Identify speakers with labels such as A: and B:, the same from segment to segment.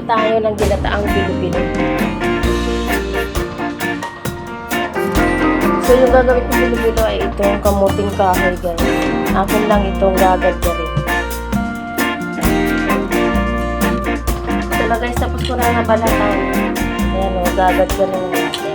A: tayo ng ginataang bilo-bilo. So, yung gagawin ko bilo-bilo ay itong kamuting kahoy, guys. Akin lang itong gagadyarin. Ito na, guys. Tapos ko na nabalatan. Ayan o, gagadyarin na natin.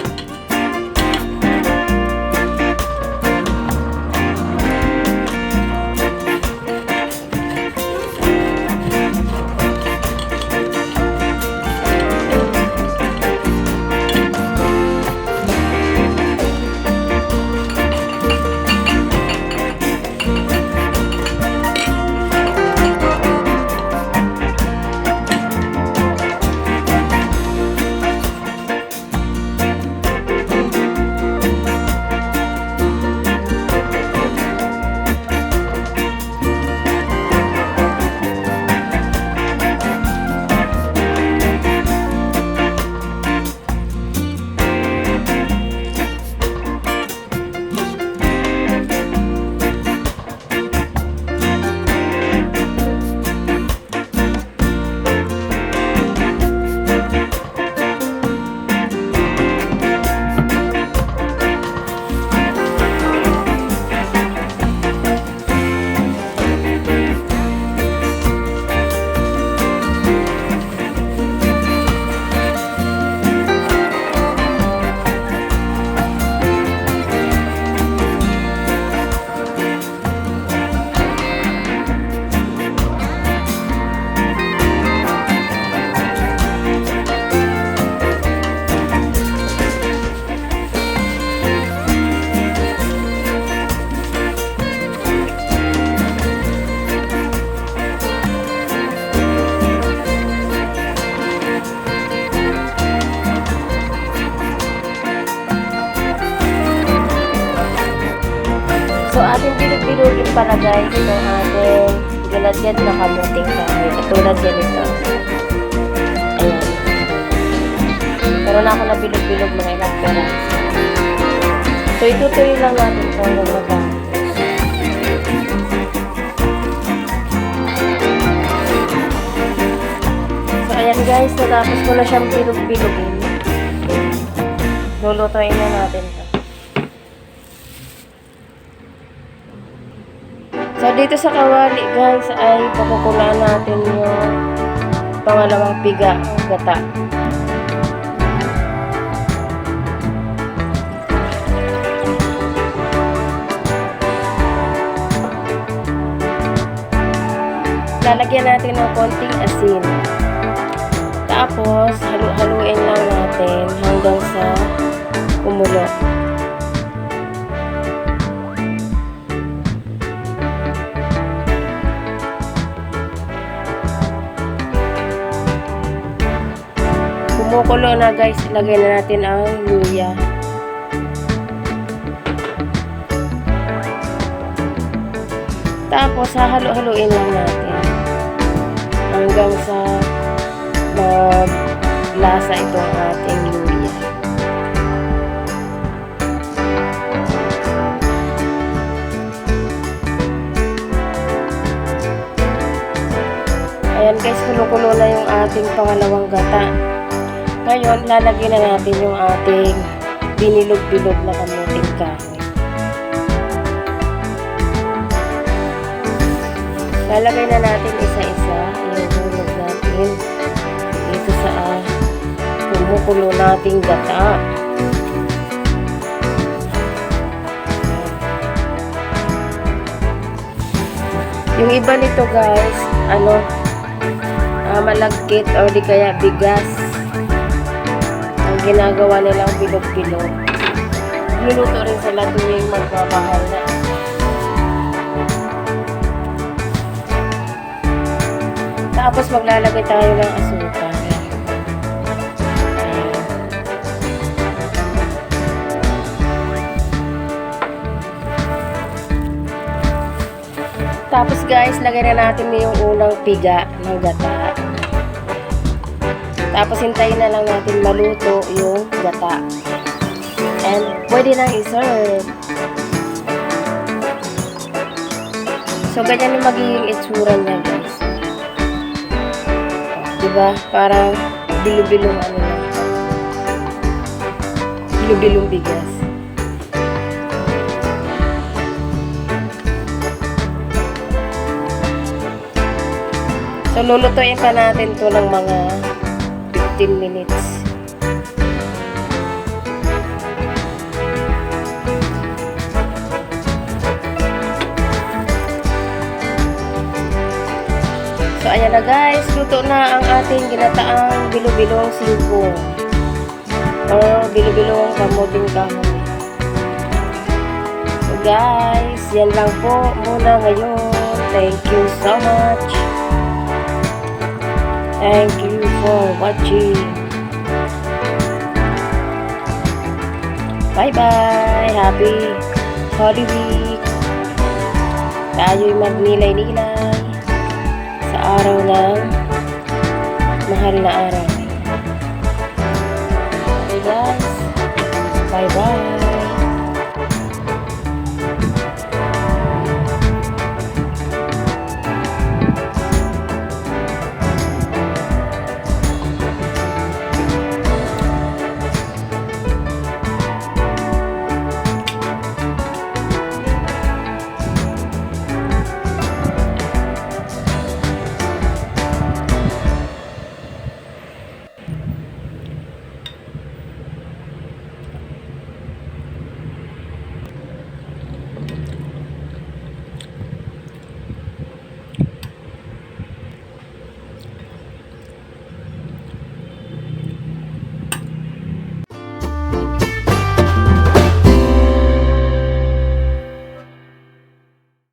A: So, ating bilog-bilogin pala, guys, itong ating ginadyan na kamuting kahoy. Katulad yan ito. Ayan. Pero na ako na bilog-bilog mga ilang pera. So, itutuloy lang natin ito hanggang magamit. So, ayan, guys. Natapos ko na siyang bilog-bilogin. Lulutuin na natin ito. So, dito sa kawali, guys, ay pakukulaan natin yung pangalawang piga, gata. Lalagyan natin ng konting asin. Tapos, halu-haluin lang natin hanggang sa kumulo. Kumukulo na, guys, ilagay na natin ang luya. Tapos hahalo-haluin lang natin hanggang sa maglasa itong ating luya. Ayan, guys, kulo-kulo na yung ating pangalawang gata. Ngayon, lalagyan na natin yung ating binilog-bilog na kamuting kahoy. Lalagay na natin isa-isa. Ihulog natin dito sa kumukulo nating gata. Yung iba nito, guys, malagkit or di kaya bigas. Ginagawa nilang bilog-bilog. Luluto rin sila tuwing magmamahal na. Tapos maglalagay tayo ng asukal. Tapos, guys, lagay na natin yung unang piga ng gata. Tapos, hintayin na lang natin maluto yung gata. And, pwede nang i-serve. So, ganyan yung magiging itsura niya, guys. Diba? Parang bilo-bilong ano na. Bilo-bilong bigas. So, lulutuin pa natin to ng mga 15 minutes. So, ayan na guys. Luto na ang ating ginataang bilo-bilong singkong. O, bilo-bilong kamuting kahoy. So, guys, yan lang po muna ngayon. Thank you so much. Thank you for watching. Bye-bye! Happy Holy Week! Tayo'y magnilay-nilay sa araw ng mahal na araw. Okay guys, bye bye.